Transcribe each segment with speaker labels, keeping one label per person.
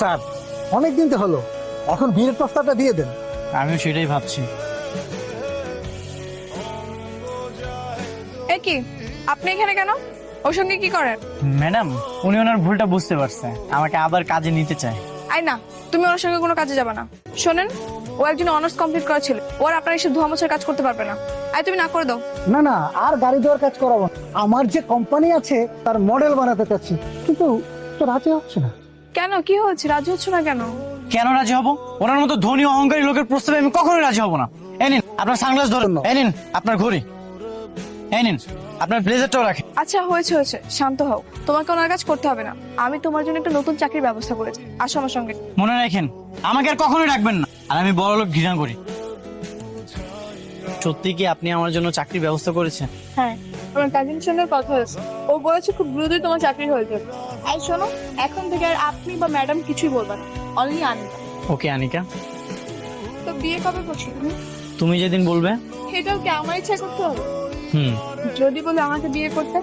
Speaker 1: Sir, অনেক দিন তো হলো, এখন বিয়ের প্রস্তাবটা দিয়ে দেন।
Speaker 2: আমিও সেটাই ভাবছি।
Speaker 3: এ কি, আপনি এখানে কেন? ওর সঙ্গে কি করেন?
Speaker 2: ম্যাডাম, উনি ওনার ভুলটা বুঝতে পারছে, আমাকে আবার কাজে নিতে চায়।
Speaker 3: আই না, তুমি ওর সঙ্গে কোনো কাজে যাবে না। শোনেন, ও একজন অনার্স কমপ্লিট করা ছিল, ওর আপনার এসে ধোয়া মোছার কাজ করতে পারবে না। আই তুমি না করে দাও।
Speaker 1: না না, আর গাড়ি দেওয়ার কাজ করাবো না। আমার যে কোম্পানি আছে তার মডেল বানাতে চাচ্ছি, কিন্তু তো রাজি হচ্ছে না।
Speaker 3: কেন, কি হচ্ছে? রাজি হচ্ছে না কেন?
Speaker 2: কেন রাজি হব? ওনার মতো ধনী অহংকারী লোকের প্রস্তাবে আমি কখনোই রাজি হব না। এই নিন আপনার সানগ্লাস ধরুন, এই নিন আপনার ঘড়ি, এই নিন আপনার ব্লেজারটাও রাখেন।
Speaker 3: আচ্ছা হয়েছে হয়েছে, শান্ত হও। তোমাকে ওনার কাজ করতে হবে না, আমি তোমার জন্য একটা নতুন চাকরির ব্যবস্থা করেছি। আসো আমার সঙ্গে।
Speaker 2: মনে রাখেন, আমাকে আর কখনোই রাখবেন না। আর আমি বড় লোক ঘৃণা করি। সত্যি কি আপনি আমার জন্য চাকরির ব্যবস্থা করেছেন?
Speaker 3: হ্যাঁ, আমার কাজিনের সঙ্গে কথা হয়েছে, ও বলেছে খুব দ্রুতই তোমার চাকরি হয়ে যাবে। এই শোনো, এখন থেকে আর আপনি বা ম্যাডাম কিছুই বলবে না, অনলি আনিকা।
Speaker 2: ওকে আনিকা।
Speaker 3: তো বিয়ে কবে করছো তুমি?
Speaker 2: তুমি যেদিন বলবে।
Speaker 3: এটাও কি আমার ইচ্ছা করতে হবে?
Speaker 2: হুম।
Speaker 3: যদি বলে আমাকে বিয়ে করতে,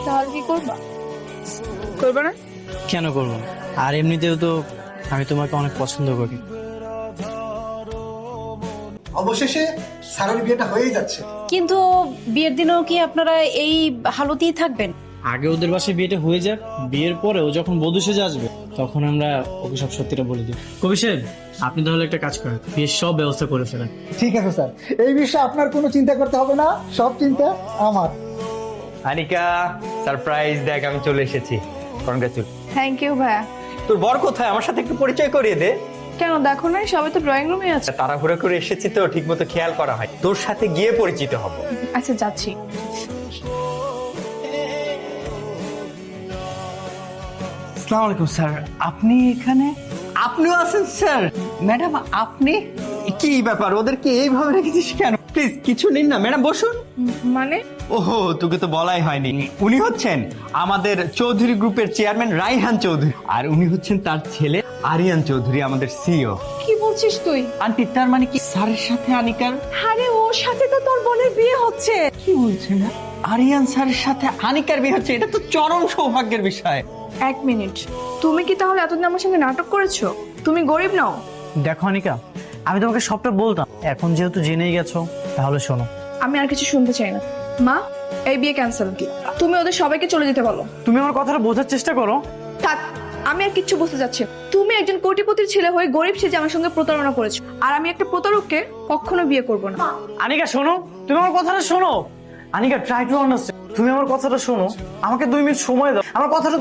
Speaker 3: তাহলে কি করবা? করবে না?
Speaker 2: কেন করবো? আর এমনিতেও তো আমি তোমাকে অনেক পছন্দ করি।
Speaker 1: অবশেষে স্যারের বিয়েটা হয়েই যাচ্ছে।
Speaker 4: কিন্তু বিয়ের দিনেও কি আপনারা এই হালতেই থাকবেন?
Speaker 2: আগে ওদের বাসায় বিয়েটা হয়ে যাক, বিয়ের পরে ও যখন বধূ সেজে আসবে তখন আমরা ওকে সব সত্যিটা বলে দিই। কবি সাহেব, আপনি তাহলে একটা কাজ করেন, বিয়ের সব ব্যবস্থা করে ফেলেন।
Speaker 1: ঠিক আছে স্যার, এই বিষয়ে আপনার কোনো চিন্তা করতে হবে না, সব চিন্তা আমার।
Speaker 5: আনিকা, সারপ্রাইজ দেখ, আমি চলে এসেছি। কনগ্রাচুলেশন।
Speaker 3: থ্যাংক ইউ ভাইয়া।
Speaker 5: তোর বর কোথায়? আমার সাথে একটু পরিচয় করিয়ে দে।
Speaker 3: কেন দেখো নাই, সবাই তো ড্রয়িং রুমে আছে।
Speaker 5: তাড়াহুড়ো করে এসেছি তো, ঠিক মতো খেয়াল করা হয়। তোর সাথে গিয়ে পরিচিত হব।
Speaker 3: আচ্ছা যাচ্ছি।
Speaker 6: আসসালামু আলাইকুম স্যার, আপনি এখানে? আপনিও আছেন স্যার? ম্যাডাম আপনি? কি ব্যাপার, ওদেরকে এইভাবে রেখেছিস কেন? প্লিজ কিছু নিন না। ম্যাডাম বসুন।
Speaker 3: মানে?
Speaker 5: ওহো, তোকে তো বলাই হয়নি। উনি হচ্ছেন আমাদের চৌধুরী গ্রুপের চেয়ারম্যান রাইহান চৌধুরী, আর উনি হচ্ছেন তার ছেলে আরিয়ান চৌধুরী, আমাদের সিইও।
Speaker 3: কি বলছিস তুই?
Speaker 6: আন্টি, তার মানে কি স্যারের সাথে আনিকার?
Speaker 4: আরে ওর সাথে তো তোর বোনের বিয়ে হচ্ছে।
Speaker 6: কি বলছেন? আরিয়ান স্যারের সাথে আনিকার বিয়ে হচ্ছে? এটা তো চরম সৌভাগ্যের বিষয়।
Speaker 3: এক মিনিট, তুমি কি তাহলে এতদিন আমার সঙ্গে নাটক করেছো? তুমি গরিব নাও?
Speaker 2: দেখো আনিকা, আমি তোমাকে সবটা বলতাম, এখন যেহেতু জেনেই গেছো তাহলে শোনো।
Speaker 3: আমি আর কিছু শুনতে চাই না। মা, এই বিয়ে ক্যান্সেল। তুমি ওদের সবাইকে চলে যেতে বলো।
Speaker 2: তুমি আমার কথাটা বোঝার চেষ্টা করো।
Speaker 3: থাক, আমি আর কিচ্ছু বুঝতে চাচ্ছি না। তুমি একজন কোটিপতির ছেলে হয়ে গরিব সেজে আমার সঙ্গে প্রতারণা করেছো, আর আমি একটা প্রতারককে কখনো বিয়ে করব না।
Speaker 2: আনিকা শোনো, তুমি আমার কথাটা শোনো। আনিকা ট্রাই টু আন্ডারস্ট্যান্ড, তুমি আমার কথাটা শোনো, আমাকে 2 মিনিট সময় দাও, আমার কথাটা